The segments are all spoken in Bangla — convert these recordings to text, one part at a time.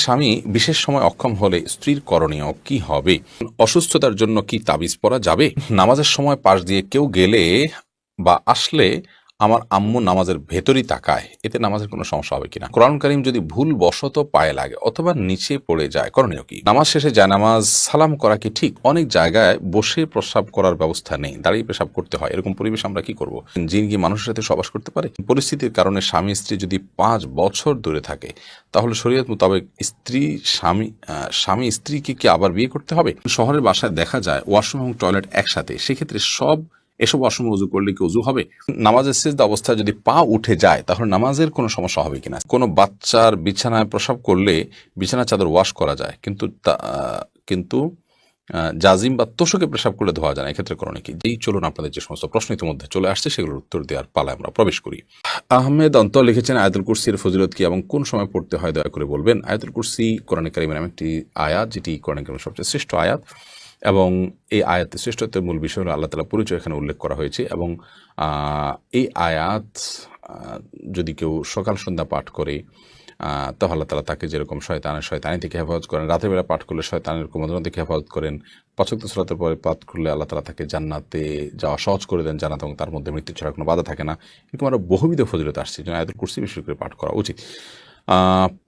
স্বামী বিশেষ সময় অক্ষম হলে স্ত্রীর করণীয় কি হবে? অসুস্থতার জন্য কি তাবিজ পরা যাবে? নামাজের সময় পাশ দিয়ে কেউ গেলে বা আসলে আমার আম্মু নামাজের ভেতরই তাকায়, এতে নামাজের কোনো সমস্যা হবে কিনা? কোরআন কারীম যদি ভুল বশত পায়ে লাগে অথবা নিচে পড়ে যায়, করণীয় কি? নামাজ শেষে জায়নামাজ সালাম করা কি ঠিক? অনেক জায়গায় বসে প্রস্রাব করার ব্যবস্থা নেই, দাঁড়িয়ে পেশাব করতে হয়। এরকম পরিবেশ আমরা কি করব? জিন কি মানুষের সাথে সবাস করতে পারে? পরিস্থিতির কারণে স্বামী স্ত্রী যদি 5 বছর দূরে থাকে, তাহলে শরীয়ত মোতাবেক স্বামী স্ত্রীকে কি আবার বিয়ে করতে হবে? শহরের বাসায় দেখা যায় ওয়াশরুম এবং টয়লেট একসাথে, সেক্ষেত্রে এসব ওয়াশরুমে উজু করলে কি উজু হবে? নামাজের সিজদা অবস্থায় যদি পা উঠে যায়, তাহলে নামাজের কোনো সমস্যা হবে কিনা? কোনো বাচ্চার বিছানায় প্রসাব করলে বিছানার চাদর ওয়াশ করা যায়, কিন্তু জাজিম বা তোষকে পেশাব করলে ধোয়া যায় না, এক্ষেত্রে করণীয় কি? চলুন আপনাদের যে সমস্ত প্রশ্ন ইতিমধ্যে চলে আসছে সেগুলোর উত্তর দেওয়ার পালায় আমরা প্রবেশ করি। আহমেদ অন্তর লিখেছেন, আয়াতুল কুরসির ফজিলত কি এবং কোন সময় পড়তে হয় দয়া করে বলবেন। আয়াতুল কুরসি কোরআনে কারিমের এমন একটি আয়াত, যেটি কোরআনে কারিমের সবচেয়ে শ্রেষ্ঠ আয়াত, এবং এই আয়াতের শ্রেষ্ঠত্বের মূল বিষয় হলো আল্লাহ তাআলার পরিচয় এখানে উল্লেখ করা হয়েছে। এবং এই আয়াত যদি কেউ সকাল সন্ধ্যা পাঠ করে, তো আল্লাহ তাআলা তাকে যেরকম শয়তানি থেকে হেফাজত করেন, রাতের বেলা পাঠ করলে শয়তানের কুমন্ত্রণা থেকে হেফাজত করেন, 5 ওয়াক্ত সালাতের পরে পাঠ করলে আল্লাহ তাআলা তাকে জান্নাতে যাওয়া সহজ করে দেন, জান্নাত এবং তার মধ্যে মৃত্যু ছাড়া কোনো বাধা থাকে না। এরকম আরও বহুবিধ ফজিলত আসছে, যেন আয়াতুল কুরসি বেশি করে পাঠ করা উচিত।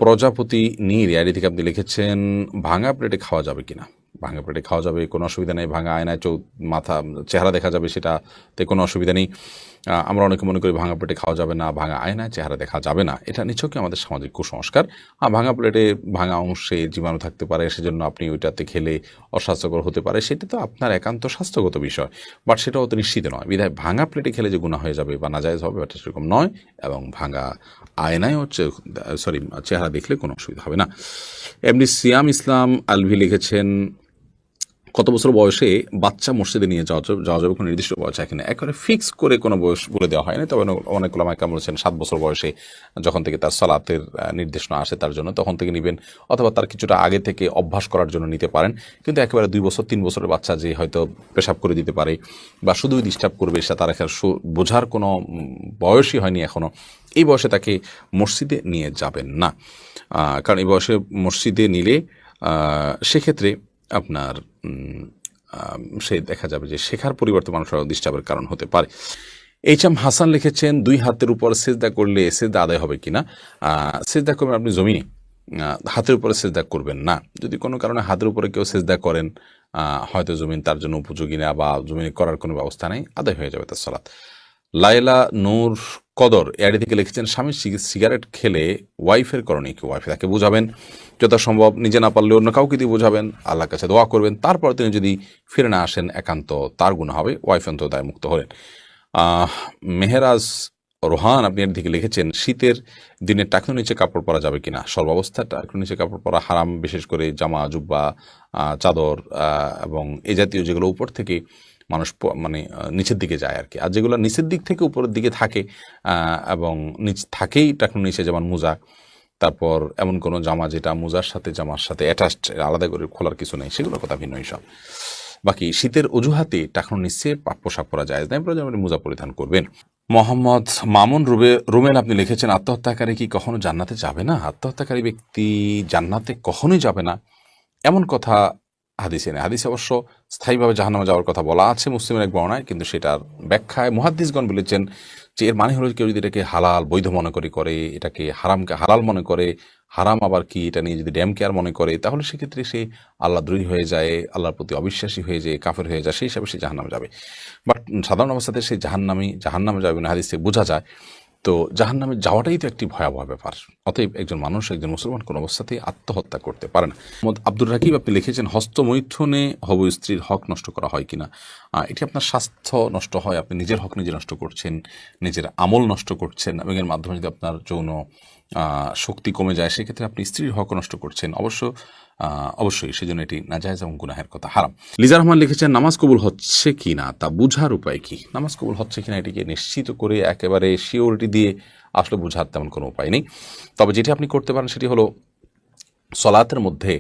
প্রজাপতি নীর আইডি থেকে আপনি লিখেছেন, ভাঙা প্লেটে খাওয়া যাবে কিনা? ভাঙা প্লেটে খাওয়া যাবে, কোনো অসুবিধা নেই। ভাঙা আয়নায় চেহারা দেখা যাবে, সেটাতে কোনো অসুবিধা নেই। আমরা অনেকে মনে করি ভাঙা প্লেটে খাওয়া যাবে না, ভাঙা আয়নায় চেহারা দেখা যাবে না, এটা নিছকই আমাদের সামাজিক কুসংস্কার। ভাঙা প্লেটে ভাঙা অংশে জীবাণু থাকতে পারে, সেজন্য আপনি ওইটাতে খেলে অস্বাস্থ্যকর হতে পারে, সেটা তো আপনার একান্ত স্বাস্থ্যগত বিষয়, বাট সেটাও তো নিশ্চিত নয়। বিধায় ভাঙা প্লেটে খেলে যে গুনাহ হয়ে যাবে বা নাজায়েজ হবে, এটা সেরকম নয়। এবং ভাঙা আয়নায় চেহারা দেখলে কোনো অসুবিধা হবে না। এমনি সিয়াম ইসলাম আলভি লিখেছেন, কত বছর বয়সে বাচ্চা মসজিদে নিয়ে যাওয়া যাবে? কোনো নির্দিষ্ট বয়স এখানে একেবারে ফিক্স করে কোনো বয়স বলে দেওয়া হয় না, তবে অনেক ওলামা কেরাম বলেছেন 7 বছর বয়সে যখন থেকে তার সালাতের নির্দেশনা আসে তার জন্য, তখন থেকে নেবেন, অথবা তার কিছুটা আগে থেকে অভ্যাস করার জন্য নিতে পারেন। কিন্তু একেবারে 2 বছর 3 বছরের বাচ্চা যে হয়তো পেশাব করে দিতে পারে বা শুধুই ডিস্টার্ব করবে, সে তার এখানে বোঝার কোনো বয়সই হয়নি এখনও, এই বয়সে তাকে মসজিদে নিয়ে যাবেন না। কারণ এই বয়সে মসজিদে নিলে সেক্ষেত্রে আপনার সে দেখা যাবে যে শেখার পরিবর্তে মানুষের ডিস্টার্বের কারণ হতে পারে। এইচএম হাসান লিখেছেন, 2 হাতের উপর সেজদা করলে সেজদা আদায় হবে কিনা? সেজদা করবেন আপনি জমিনে, হাতের উপরে সেজদা করবেন না। যদি কোনো কারণে হাতের উপরে কেউ সেজদা করেন, হয়তো জমিন তার জন্য উপযোগী না বা জমিনে করার কোনো ব্যবস্থা নেই, আদায় হয়ে যাবে তার সালাত। লাইলা নূর কদর এআইডি থেকে লিখেছেন, স্বামী সিগারেট খেলে ওয়াইফের করণীয় কি? ওয়াইফ তাকে বোঝাবেন, যথাসম্ভব নিজে না পারলে অন্য কাউকে দিয়ে বোঝাবেন, আল্লাহর কাছে দোয়া করবেন, তারপর তিনি যদি ফিরে না আসেন একান্ত তার গুনাহ হবে, ওয়াইফ অন্তত দায়মুক্ত হলেন। মেহেরাজ রোহান আপনি এর দিকে লিখেছেন, শীতের দিনে টাকনুর নিচে কাপড় পরা যাবে কিনা? সর্বাবস্থায় টাকনুর নিচে কাপড় পরা হারাম, বিশেষ করে জামা জুব্বা চাদর এবং এই জাতীয় যেগুলো উপর থেকে মানুষ নিচের দিকে যায় আর কি, আর যেগুলো নিচের দিক থেকে উপরের দিকে থাকে এবং থাকেই টাকনুর নিচে, যেমন মোজা, তারপর এমন কোনো জামা যেটা মোজার সাথে জামার সাথে অ্যাটাচড, আলাদা করে খোলার কিছু নেই, সেগুলোর কথা ভিন্ন হিসাব। বাকি শীতের অজুহাতে টাকনুর নিচে পোশাক পরা যায় না, আপনি মোজা পরিধান করবেন। মোহাম্মদ মামুন রুমেল আপনি লিখেছেন, আত্মহত্যাকারী কি কখনো জান্নাতে যাবে না? আত্মহত্যাকারী ব্যক্তি জান্নাতে কখনোই যাবে না এমন কথা হাদিসে নেই। হাদিসে অবশ্য স্থায়ীভাবে জাহান্নামে যাওয়ার কথা বলা আছে মুসলিমের এক বর্ণায়, কিন্তু সেটার ব্যাখ্যায় মুহাদ্দিসগণ বলেছেন যে এর মানে হলো কেউ যদি এটাকে হালাল বৈধ মনে করে, এটাকে হারামকে হালাল মনে করে, হারাম আবার কি এটা নিয়ে যদি ড্যাম কেয়ার মনে করে, তাহলে সেক্ষেত্রে সে আল্লাহ দ্রোহী হয়ে যায়, আল্লাহর প্রতি অবিশ্বাসী হয়ে যায়, কাফের হয়ে যায়, সেই হিসাবে সে জাহান্নামে যাবে। বাট সাধারণ অবস্থাতে সে জাহান্নামে যাবে না, হাদিসে বোঝা যায়। তো জাহান্নামে যাওয়াটাই তো একটি ভয়াবহ ব্যাপার। অতএব একজন মুসলমান কোন অবস্থাতেই আত্মহত্যা করতে পারে না। আব্দুর রাকিব আপনি লিখেছেন, হস্তমৈথুনে হবু স্ত্রীর হক নষ্ট করা হয় কিনা? এটি আপনার স্বাস্থ্য নষ্ট হয়, আপনি নিজের হক নিজে নষ্ট করছেন, নিজের আমল নষ্ট করছেন, এবং এর মাধ্যমে যদি আপনার যৌন শক্তি কমে যায়, সেক্ষেত্রে আপনি স্ত্রীর হক নষ্ট করছেন। অবশ্যই সেজন্য এটি নাজায়েজ এবং গুনাহের কথা, হারাম। লিজা রহমান লিখেছেন, নামাজ কবুল হচ্ছে কিনা তা বুঝার উপায় কি? নামাজ কবুল হচ্ছে কিনা এটিকে নিশ্চিত করে একেবারে শিওরিটি দিয়ে আসলে বোঝার তেমন কোনো উপায় নেই। তবে যেটি আপনি করতে পারেন সেটি হলো সলাতের মধ্যে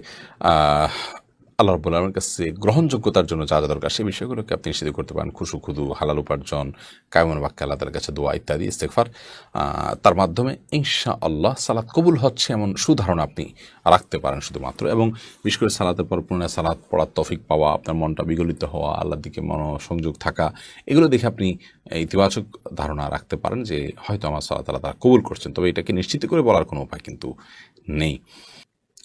আল্লাহ রাব্বুল আলামিনের কাছে গ্রহণযোগ্যতার জন্য যা যা দরকার সেই বিষয়গুলোকে আপনি নিশ্চিত করতে পারেন। খুশু খুদু, হালাল উপার্জন, কায়মন বাক্যে আল্লাহ তাআলার কাছে দোয়া ইত্যাদি ইস্তেগফার, তার মাধ্যমে ইনশাআল্লাহ সালাত কবুল হচ্ছে এমন সুধারণা আপনি রাখতে পারেন শুধুমাত্র। এবং বিশেষ করে সালাতের পর পুনরায় সালাত পড়ার তৌফিক পাওয়া, আপনার মনটা বিগলিত হওয়া, আল্লাহর দিকে মনোসংযোগ থাকা, এগুলো দেখে আপনি ইতিবাচক ধারণা রাখতে পারেন যে হয়তো আমার সালাত আল্লাহ তাআলা কবুল করছেন। তবে এটাকে নিশ্চিত করে বলার কোনো উপায় কিন্তু নেই।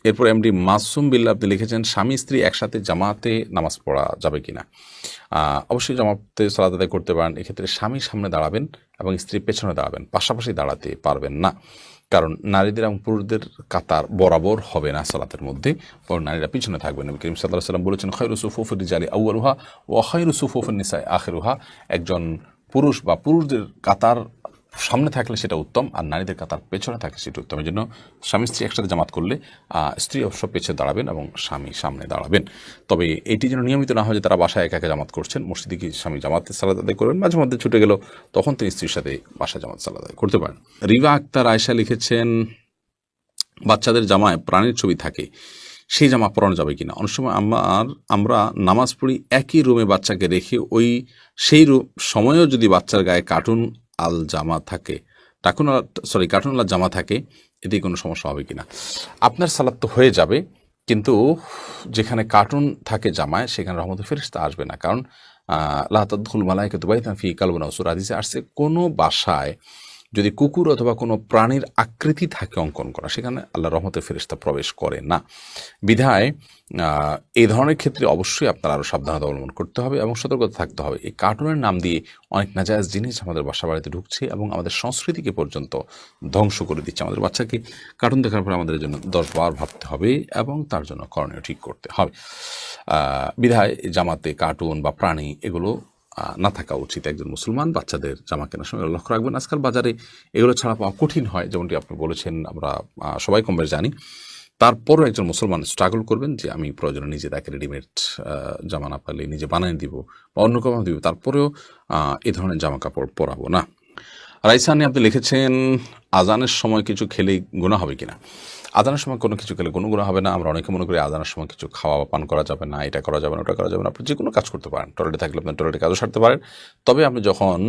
এরপর এমডি মাসুম বিল্লাহ আপনি লিখেছেন, স্বামী স্ত্রী একসাথে জামাতে নামাজ পড়া যাবে কিনা? অবশ্যই জামাতে সালাত আদায় করতে পারেন। এক্ষেত্রে স্বামী সামনে দাঁড়াবেন এবং স্ত্রী পেছনে দাঁড়াবেন, পাশাপাশি দাঁড়াতে পারবেন না। কারণ নারীদের এবং পুরুষদের কাতার বরাবর হবে না সালাতের মধ্যে, বরং নারীরা পিছনে থাকবেন। নবী করিম সাল্লাল্লাহু আলাইহি ওয়াসাল্লাম বলেছেন, খায়রু সুফুফির রিজালি আউয়ালুহা ওয়া খায়রু সুফুফিন নিসাই আখিরুহা। একজন পুরুষ বা পুরুষদের কাতার সামনে থাকলে সেটা উত্তম, আর নারীদের কাতার পেছনে থাকলে সেটা উত্তম। এই জন্য স্বামী স্ত্রী একসাথে জামাত করলে স্ত্রী অবশ্য পেছনে দাঁড়াবেন এবং স্বামী সামনে দাঁড়াবেন। তবে এটি যেন নিয়মিত না হয় যে তারা বাসায় একা একা জামাত করছেন। মসজিদে কি স্বামী জামাতে সালাত আদায় করবেন, মাঝে মধ্যে ছুটে গেল, তখন তিনি স্ত্রীর সাথে বাসায় জামাত সালাত আদায় করতে পারেন। রিবা আক্তার আয়েশা লিখেছেন, বাচ্চাদের জামায় প্রাণীর ছবি থাকে, সেই জামা পরানো যাবে কিনা? অনেক সময় আমরা নামাজ পড়ি একই রুমে বাচ্চাকে রেখে সেই সময়েও যদি বাচ্চার গায়ে কার্টুন আল জামা থাকে, এতে কোনো সমস্যা হবে কিনা? আপনার সালাত তো হয়ে যাবে, কিন্তু যেখানে কার্টুন থাকে জামায় সেখানে রহমতুল ফেরেশতা আসবে না। কারণ লা তাদখুল মালাইকাতু বাইতান ফিহি কালবুন আও সূরা হাদিসে আসছে, কোনো বাসায় যদি কুকুর অথবা কোনো প্রাণীর আকৃতি থাকে অঙ্কন করা, সেখানে আল্লাহ রহমতের ফেরেশতা প্রবেশ করে না। বিধায় এই ধরনের ক্ষেত্রে অবশ্যই আপনার আরও সাবধানতা অবলম্বন করতে হবে এবং সতর্কতা থাকতে হবে। এই কার্টুনের নাম দিয়ে অনেক নাজায়েজ জিনিস আমাদের বাসা বাড়িতে ঢুকছে এবং আমাদের সংস্কৃতিকে পর্যন্ত ধ্বংস করে দিচ্ছে। আমাদের বাচ্চাকে কার্টুন দেখার পর আমাদের জন্য 10 বার ভাবতে হবে এবং তার জন্য করণীয় ঠিক করতে হবে। বিধায় জামাতে কার্টুন বা প্রাণী এগুলো না থাকা উচিত। একজন মুসলমান বাচ্চাদের জামা কেনার সময় লক্ষ্য রাখবেন। আজকাল বাজারে এগুলো ছাড়া পাওয়া কঠিন হয়, যেমনটি আপনি বলেছেন, আমরা সবাই কম বেশ জানি। তারপরও একজন মুসলমান স্ট্রাগল করবেন যে আমি প্রয়োজনে নিজে তাকে রেডিমেড জামা না পারলে নিজে বানিয়ে দিব বা অন্য কাউকে দিব, তারপরেও এ ধরনের জামা কাপড় পরাবো না। রাইসানি আপনি লিখেছেন, আজানের সময় কিছু খেলেই গুনাহ হবে কিনা? আজানের সময় কোনো কিছু খেলে কোনো গুনাহ হবে না। আমরা অনেকে মনে করি আজানের সময় কিছু খাওয়া বা পান করা যাবে না, এটা করা যাবে না, ওটা করা যাবে না। আপনি যে কোনো কাজ করতে পারেন, টয়লেটে থাকলে আপনার টয়লেটে কাজও সারতে পারেন। তবে আপনি যখন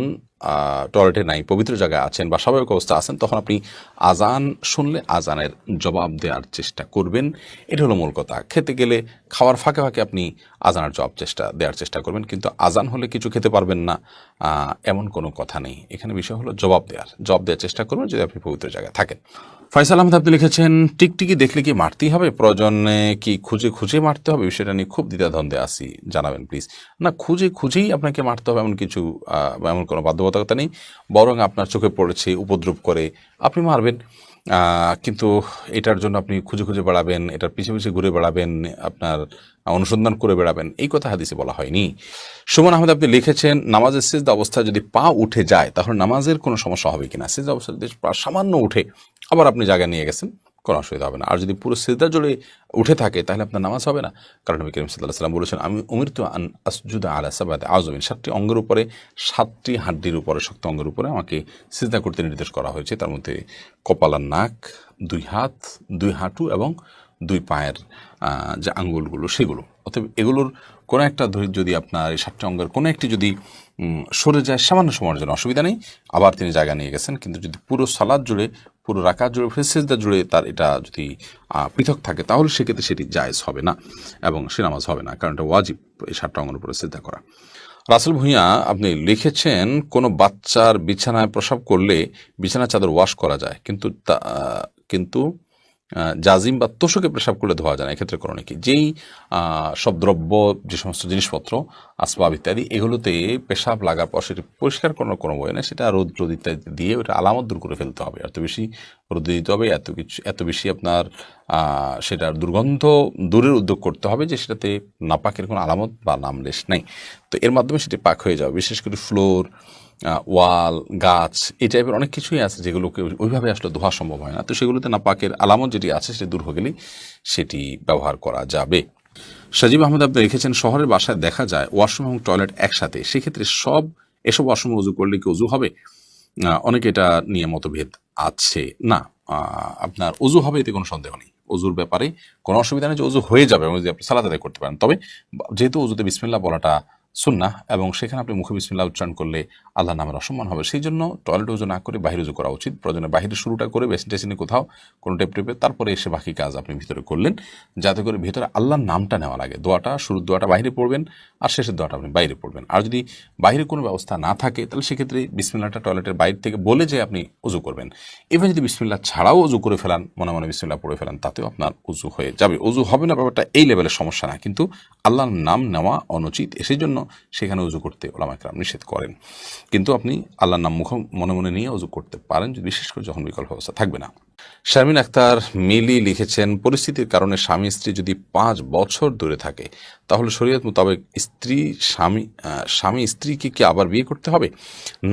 টয়লেটে নাই, পবিত্র জায়গায় আছেন বা স্বাভাবিক অবস্থা আছেন, তখন আপনি আজান শুনলে আজানের জবাব দেওয়ার চেষ্টা করবেন। এটা হলো মূল কথা। খেতে গেলে খাওয়ার ফাঁকে ফাঁকে আপনি আজানের দেওয়ার চেষ্টা করবেন, কিন্তু আজান হলে কিছু খেতে পারবেন না এমন কোনো কথা নেই। এখানে বিষয় হলো জবাব দেওয়ার চেষ্টা করবেন যদি আপনি পবিত্র জায়গায় থাকেন। ফয়সাল আহমেদ আপনি লিখেছেন, টিকটিকি দেখলে কি মারতেই হবে? প্রয়োজনে কি খুঁজে খুঁজে মারতে হবে? বিষয়টা নিয়ে খুব দ্বিধাদ্বন্দ্বে আছি, জানাবেন প্লিজ। না, খুঁজেই আপনাকে মারতে হবে এমন কিছু এমন কোনো বাধ্যবাধকতা নেই। বরং আপনার চোখে পড়েছে, উপদ্রব করে, আপনি মারবেন। কিন্তু এটার জন্য আপনি খুঁজে খুঁজে বেড়াবেন, এটার পিছে পিছে ঘুরে বেড়াবেন, আপনার অনুসন্ধান করে বেড়াবেন, এই কথা হাদিসে বলা হয়নি। সুমন আহমেদ আপনি লিখেছেন, নামাজের সিজদা অবস্থায় যদি পা উঠে যায় তাহলে নামাজের কোনো সমস্যা হবে কিনা? সিজদা অবস্থায় যদি পা সামান্য উঠে আবার আপনি জায়গায় নিয়ে গেছেন, কোনো অসুবিধা হবে না। আর যদি পুরো সিজদা জুড়ে উঠে থাকে তাহলে আপনার নামাজ হবে না। কারণ নবী করিম সাল্লাল্লাহু আলাইহি ওয়াসাল্লাম বলেছেন, আমি উমিরতু আন আসজুদা আলা সাবআতি আযমিন, 7টি অঙ্গের উপরে, 7টি হাড্ডির উপরে, শক্ত অঙ্গের উপরে আমাকে সিজদা করতে নির্দেশ করা হয়েছে। তার মধ্যে কপাল আর নাক, 2 হাত, 2 হাঁটু এবং 2 পায়ের যে আঙ্গুলগুলো সেগুলো। অতএব এগুলোর কোনো একটা যদি আপনার এই 7টি অঙ্গের কোনো একটি যদি সরে যায় সামান্য সময়ের জন্য অসুবিধা নেই, আবার তিনি জায়গা নিয়ে গেছেন। কিন্তু যদি পুরো সালাত জুড়ে, পুরো রাকাত জুড়ে, সিজদা জুড়ে তার এটা যদি পৃথক থাকে তাহলে সেক্ষেত্রে সেটি জায়েজ হবে না এবং সে নামাজ হবে না, কারণ এটা ওয়াজিব এই 7টা অঙ্গের উপরে সিজদা করা। রাসেল ভূঁইয়া আপনি লিখেছেন, কোনো বাচ্চার বিছানায় প্রসাব করলে বিছানার চাদর ওয়াশ করা যায়, কিন্তু জাজিম বা তোষকে পেশাব করলে ধোয়া যায় না, এক্ষেত্রে করণীয় কি? যেই সব দ্রব্য, যে সমস্ত জিনিসপত্র, আসবাব ইত্যাদি, এগুলোতে পেশাব লাগার পর সেটি পরিষ্কার করার কোনো বই নেই, সেটা রোদ ইত্যাদি দিয়ে ওটা আলামত দূর করে ফেলতে হবে। এত বেশি রোদ দিতে হবে, এত বেশি আপনার সেটার দুর্গন্ধ দূরের উদ্যোগ করতে হবে যে সেটাতে নাপাকের কোনো আলামত বা নামলেশ নেই। তো এর মাধ্যমে সেটি পাক হয়ে যাবে। বিশেষ করে ফ্লোর, ওয়াল, গাছ, এই টাইপের অনেক কিছুই আছে যেগুলোকে ওইভাবে আসলে ধোয়া সম্ভব হয় না। তো সেগুলোতে নাপাকের আলামত যেটি আছে সেটি দূর হয়ে গেলেই সেটি ব্যবহার করা যাবে। সাজিব আহমেদ আপনি লিখেছেন, শহরের বাসায় দেখা যায় ওয়াশরুম এবং টয়লেট একসাথে, সেক্ষেত্রে এসব ওয়াশরুমে উজু করলে কি উজু হবে? অনেকে এটা নিয়ে মতভেদ আছে। না, আপনার উজু হবে, এতে কোনো সন্দেহ নেই। অজুর ব্যাপারে কোনো অসুবিধা নেই, যে অজু হয়ে যাবে এবং আপনি সালাত আদায় করতে পারেন। তবে যেহেতু অজুতে বিসমিল্লাহ বলাটা সুন্নাহ এবং সেখানে আপনি মুখে বিসমিল্লাহ উচ্চারণ করলে আল্লাহ নামের অসম্মান হবে, সেই জন্য টয়লেট উজু না করে বাহির উজু করা উচিত। প্রয়োজনে বাহিরে শুরুটা করে বেসিন টেসিনে কোথাও কোনো টেপ টেপে তারপরে এসে বাকি কাজ আপনি ভিতরে করলেন, যাতে করে ভিতরে আল্লাহর নামটা নেওয়া লাগে। দোয়াটা, শুরুর দোয়াটা বাইরে পড়বেন আর শেষের দোয়াটা আপনি বাইরে পড়বেন। আর যদি বাইরে কোনো ব্যবস্থা না থাকে তাহলে সেক্ষেত্রে বিসমিল্লাহটা টয়লেটের বাইরে থেকে বলে যে আপনি উজু করবেন। এবার যদি বিসমিল্লাহ ছাড়াও উজু করে ফেলান, মনে মনে বিসমিল্লাহ পড়ে ফেলান, তাতেও আপনার উজু হয়ে যাবে। উজু হবে না ব্যাপারটা এই লেভেলের সমস্যা না, কিন্তু আল্লাহর নাম নেওয়া অনুচিত, সেই জন্য সেখানে উজু করতে ওলামায়ে কেরাম নিষেধ করেন। কিন্তু আপনি আল্লাহর নাম মুখ মনে মনে নিয়ে উজু করতে পারেন, বিশেষ করে যখন বিকল্প ব্যবস্থা থাকবে না। শারমিন আক্তার মিলি লিখেছেন, পরিস্থিতির কারণে স্বামী স্ত্রী যদি 5 বছর দূরে থাকে তাহলে শরীয়ত মোতাবেক স্বামী স্ত্রীকে কি আবার বিয়ে করতে হবে?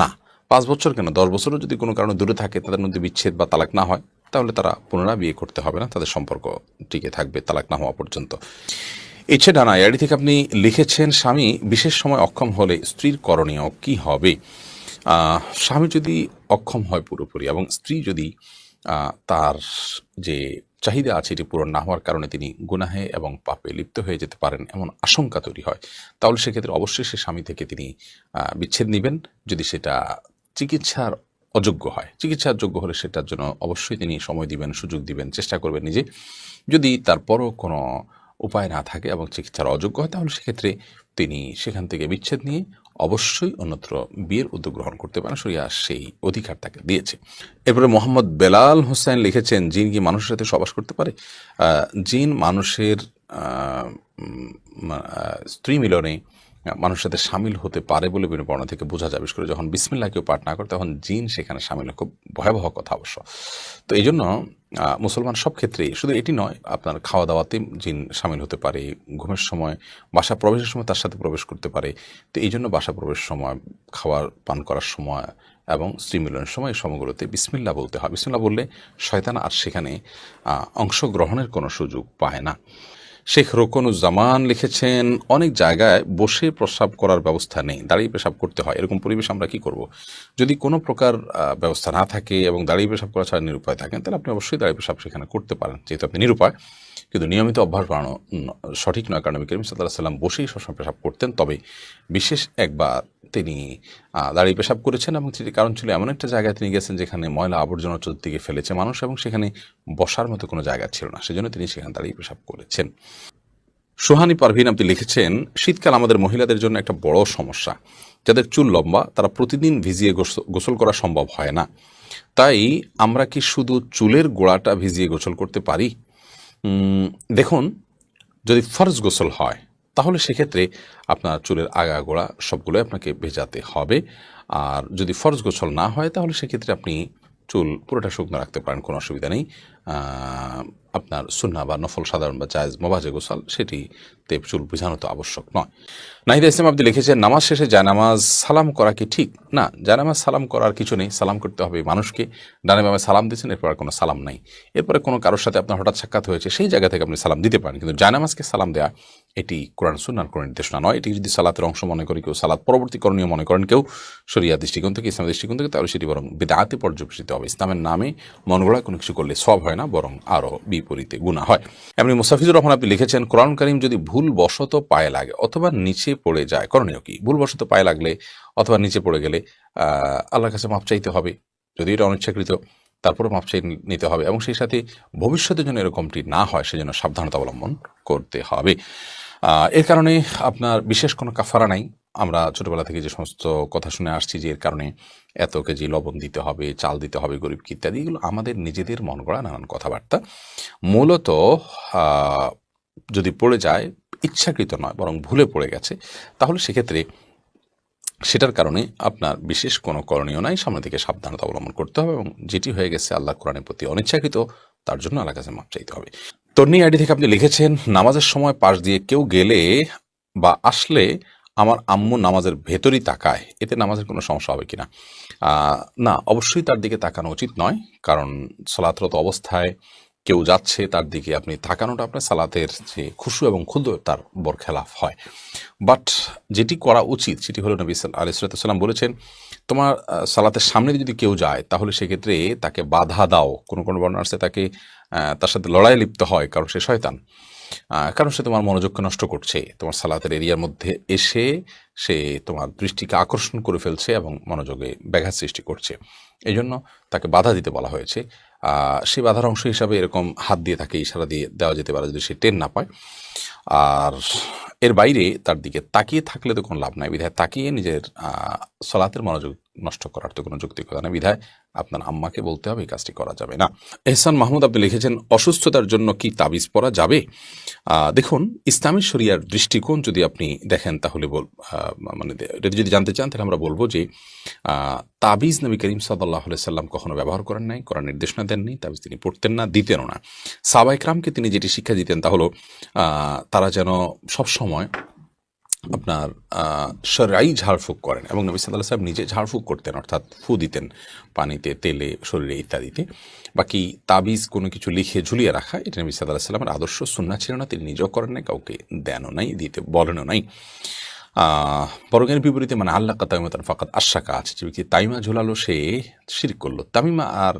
না, 5 বছর কেন, 10 বছরও যদি কোনো কারণে দূরে থাকে, তাদের মধ্যে বিচ্ছেদ বা তালাক না হয়, তাহলে তারা পুনরায় বিয়ে করতে হবে না, তাদের সম্পর্ক টিকে থাকবে তালাক না হওয়া পর্যন্ত। ইচ্ছে ডানা এডি থেকে আপনি লিখেছেন, স্বামী বিশেষ সময় অক্ষম হলে স্ত্রীর করণীয় কি হবে? স্বামী যদি অক্ষম হয় পুরোপুরি এবং স্ত্রী যদি তার যে চাহিদা আছে এটি পূরণ না হওয়ার কারণে তিনি গুনাহে এবং পাপে লিপ্ত হয়ে যেতে পারেন এমন আশঙ্কা তৈরি হয়, তাহলে সেক্ষেত্রে অবশ্যই সে স্বামী থেকে তিনি বিচ্ছেদ নেবেন। যদি সেটা চিকিৎসার অযোগ্য হয়, চিকিৎসার যোগ্য হলে সেটার জন্য অবশ্যই তিনি সময় দিবেন, সুযোগ দিবেন, চেষ্টা করবেন নিজে। যদি তারপরও কোনো উপায় না থাকে এবং চিকিৎসার অযোগ্য হয়, তাহলে সেক্ষেত্রে তিনি সেখান থেকে বিচ্ছেদ নিয়ে অবশ্যই অন্যত্র বিয়ের উদ্যোগ গ্রহণ করতে পারেন, শরিয়া সেই অধিকার তাকে দিয়েছে। এরপরে মোহাম্মদ বেলাল হোসেন লিখেছেন, জিন কি মানুষের সাথে সহবাস করতে পারে? জিন মানুষের স্ত্রী মিলনে মানুষের সাথে সামিল হতে পারে বলে বিভিন্ন বর্ণনা থেকে বোঝা যায়। বিশেষ করে যখন বিসমিল্লাহ কেউ পাঠ না করে তখন জিন সেখানে সামিল হয়, খুব ভয়াবহ কথা অবশ্য। তো এই জন্য মুসলমান সব ক্ষেত্রেই, শুধু এটি নয়, আপনার খাওয়া দাওয়াতে জিন সামিল হতে পারে, ঘুমের সময়, বাসা প্রবেশের সময় তার সাথে প্রবেশ করতে পারে। তো এই জন্য বাসা প্রবেশের সময়, খাওয়ার পান করার সময় এবং স্ত্রী মিলনের সময় এই সময়গুলোতে বিসমিল্লাহ বলতে হয়। বিসমিল্লাহ বললে শয়তান আর সেখানে অংশগ্রহণের কোনো সুযোগ পায় না। শেখ রোকনুজ্জামান লিখেছেন, অনেক জায়গায় বসে প্রস্রাব করার ব্যবস্থা নেই, দাঁড়িয়ে পেশাব করতে হয়, এরকম পরিবেশ আমরা কি করব? যদি কোনো প্রকার ব্যবস্থা না থাকে এবং দাঁড়িয়ে পেশাব করা ছাড়া নিরুপায় থাকেন, তাহলে আপনি অবশ্যই দাঁড়িয়ে পেশাব সেখানে করতে পারেন, যেহেতু আপনি নিরুপায়। কিন্তু নিয়মিত অভ্যাস বাড়ানো সঠিক নয়, কারণ নবী করিম সাল্লাল্লাহু আলাইহি ওয়াসাল্লাম বসেই সবসময় পেশাব করতেন। তবে বিশেষ একবার তিনি দাঁড়িয়ে পেশাব করেছেন এবং সেটি কারণ ছিল এমন একটা জায়গায় তিনি গেছেন যেখানে ময়লা আবর্জনা চতুর্দিকে ফেলেছে মানুষ এবং সেখানে বসার মতো কোনো জায়গা ছিল না, সেজন্য তিনি সেখানে দাঁড়িয়ে পেশাব করেছেন। সোহানি পারভিন আপনি লিখেছেন, শীতকাল আমাদের মহিলাদের জন্য একটা বড় সমস্যা। যাদের চুল লম্বা তারা প্রতিদিন ভিজিয়ে গোসল করা সম্ভব হয় না, তাই আমরা কি শুধু চুলের গোড়াটা ভিজিয়ে গোসল করতে পারি? দেখুন, যদি ফরজ গোসল হয় তাহলে সেক্ষেত্রে আপনার চুলের আগা গোড়া সবগুলোই আপনাকে ভেজাতে হবে। আর যদি ফরজ গোসল না হয় তাহলে সেক্ষেত্রে আপনি চুল পুরোটা শুকনো রাখতে পারেন, কোনো অসুবিধা নেই। আপনার সুন্নাহ বা নফল সাধারণ বা জায়েজ মোবাজে গোসল সেটিতে চুল বোঝানো তো আবশ্যক নয়। নাহিদা ইসলাম আপনি লিখেছেন, নামাজ শেষে জায়নামাজ সালাম করা কি ঠিক? না, জায়নামাজ সালাম করার কিছু নেই, সালাম করতে হবে মানুষকে। ডানে বামে সালাম দিচ্ছেন, এরপর আর কোনো সালাম নাই। এরপরে কোনো কারোর সাথে আপনার হঠাৎ সাক্ষাৎ হয়েছে, সেই জায়গা থেকে আপনি সালাম দিতে পারেন, কিন্তু জায়নামাজকে সালাম দেওয়া এটি কোরআন সুন্নাহর কোনো নির্দেশনা নয়। এটি যদি সালাতের অংশ মনে করে কেউ, সালাত পরবর্তী করণীয় মনে করেন কেউ শরিয়া দৃষ্টিকোণ থেকে, ইসলামের দৃষ্টিকোণ থেকে, তাহলে সেটি বরং বিদআতে পর্যবেসিত হবে। ইসলামের নামে মন গড়া কোনো কিছু করলে সওয়াব হয় না, বরং আরও বিপরীতে গুনাহ হয়। এমনি মুস্তাফিজুর রহমান আপনি লিখেছেন, কোরআন কারীম যদি ভুলবশত পায়ে লাগে অথবা নিচে পড়ে যায়, করণীয় কি? ভুলবশত পায়ে লাগলে অথবা নিচে পড়ে গেলে আল্লাহর কাছে মাপ চাইতে হবে, যদি এটা অনিচ্ছাকৃত, তারপরে মাপ চাই নিতে হবে এবং সেই সাথে ভবিষ্যতে যেন এরকমটি না হয় সেজন্য সাবধানতা অবলম্বন করতে হবে। এর কারণে আপনার বিশেষ কোনো কাফারা নাই। আমরা ছোটবেলা থেকে যে সমস্ত কথা শুনে আসছি যে এর কারণে এত কেজি লবণ দিতে হবে, চাল দিতে হবে গরিবকে ইত্যাদি, এগুলো আমাদের নিজেদের মন গড়া নানান কথাবার্তা। মূলত যদি পড়ে যায়, ইচ্ছাকৃত নয় বরং ভুলে পড়ে গেছে, তাহলে সেক্ষেত্রে সেটার কারণে আপনার বিশেষ কোনো করণীয় নাই, সামনে থেকে সাবধানতা অবলম্বন করতে হবে এবং যেটি হয়ে গেছে আল্লাহ কোরআনের প্রতি অনিচ্ছাকৃত, তার জন্য আল্লাহর কাছে মাপ চাইতে হবে। তন্নি আইডি থেকে আপনি লিখেছেন, নামাজের সময় পাশ দিয়ে কেউ গেলে বা আসলে আমার আম্মু নামাজের ভেতরই তাকায়, এতে নামাজের কোনো সমস্যা হবে কিনা? না, অবশ্যই তার দিকে তাকানো উচিত নয়, কারণ সালাতরত অবস্থায় কেউ যাচ্ছে তার দিকে আপনি তাকানোটা আপনার সালাতের যে খুশু এবং ক্ষুদ্র তার বরখেলাফ হয়। বাট যেটি করা উচিত সেটি হলো নবী আলাইহিস সালাম বলেছেন, তোমার সালাতের সামনে দিয়ে যদি কেউ যায় তাহলে সেক্ষেত্রে তাকে বাধা দাও। কোনো কোনো বর্ণনা আছে তাকে তার সাথে লড়াইয়ে লিপ্ত হয়, কারণ সে শয়তান, কারণ সে তোমার মনোযোগকে নষ্ট করছে, তোমার সালাতের এরিয়ার মধ্যে এসে সে তোমার দৃষ্টিকে আকর্ষণ করে ফেলছে এবং মনোযোগে ব্যাঘাত সৃষ্টি করছে। এই জন্য তাকে বাধা দিতে বলা হয়েছে। সেই বাধার অংশ হিসাবে এরকম হাত দিয়ে তাকে ইশারা দিয়ে দেওয়া যেতে পারে যদি সে টের না পায়। আর এর বাইরে তার দিকে তাকিয়ে থাকলে তো কোনো লাভ নাই, বিধায় তাকিয়ে নিজের সলাতের মনোযোগ নষ্ট করার তো কোনো যৌক্তিকতা নেই, বিধায় আপনার আম্মাকে বলতে হবে এই কাজটি করা যাবে না। এহসান মাহমুদ আপনি লিখেছেন, অসুস্থতার জন্য কি তাবিজ পরা যাবে? দেখুন, ইসলামী শরিয়ার দৃষ্টিকোণ যদি আপনি দেখেন তাহলে মানে এটা যদি জানতে চান তাহলে আমরা বলবো যে তাবিজ নবী করিম সাল্লাল্লাহু আলাইহি সাল্লাম কখনো ব্যবহার করেন নাই, করার নির্দেশনা দেননি, তাবিজ তিনি পড়তেন না, দিতেনও না। সাহাবা ইকরামকে তিনি যেটি শিক্ষা দিতেন তা হলো তারা যেন সবসময় আপনার শরঈ ঝাড়ফুঁক করেন, এবং নবী সাল্লাল্লাহু আলাইহি ওয়াসাল্লাম নিজে ঝাড়ফুঁক করতেন, অর্থাৎ ফু দিতেন পানিতে, তেলে, শরীরে ইত্যাদিতে। বাকি তাবিজ কোনো কিছু লিখে ঝুলিয়ে রাখা এটা নবী সাল্লাল্লাহু আলাইহি ওয়াসাল্লামের আদর্শ সুন্নাহ ছিল না, তিনি নিজেও করেন নাই, কাউকে দেনও নাই, দিতে বলেনও নাই। বরং এর বিপরীতে মানে আল্লাহ তাইমাতান ফাকাত আশাকা আছে, যে ব্যক্তি তাইমা ঝুলালো সে শিরক করলো। তামিমা আর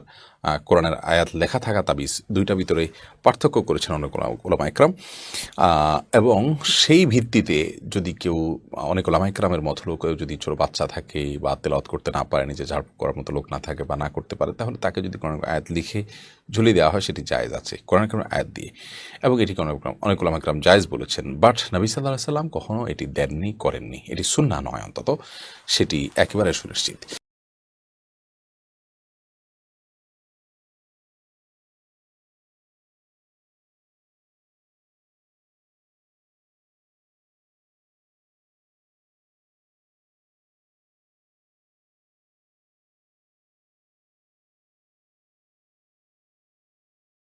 কোরআনের আয়াত লেখা থাকা তাবিজ দুইটা ভিতরে পার্থক্য করেছেন অনেক ওলামা ইকরাম, এবং সেই ভিত্তিতে যদি কেউ অনেক ওলামা ইকরামের মতো লোক যদি ছোটো বাচ্চা থাকে বা তেলাওয়াত করতে না পারে, নিজে ঝাড় করার মতো লোক না থাকে বা না করতে পারে, তাহলে তাকে যদি কোনো আয়াত লিখে ঝুলিয়ে দেওয়া হয় সেটি জায়েজ আছে কোরআন কারণে আয়াত দিয়ে, এবং এটিকে অনেক ওলামা ইকরাম জায়েজ বলেছেন। বাট নবী সাল্লাল্লাহু আলাইহি সাল্লাম কখনো এটি দেননি, করেননি, এটি সুন্নাহ নয়, অন্তত সেটি একেবারে সুনিশ্চিত।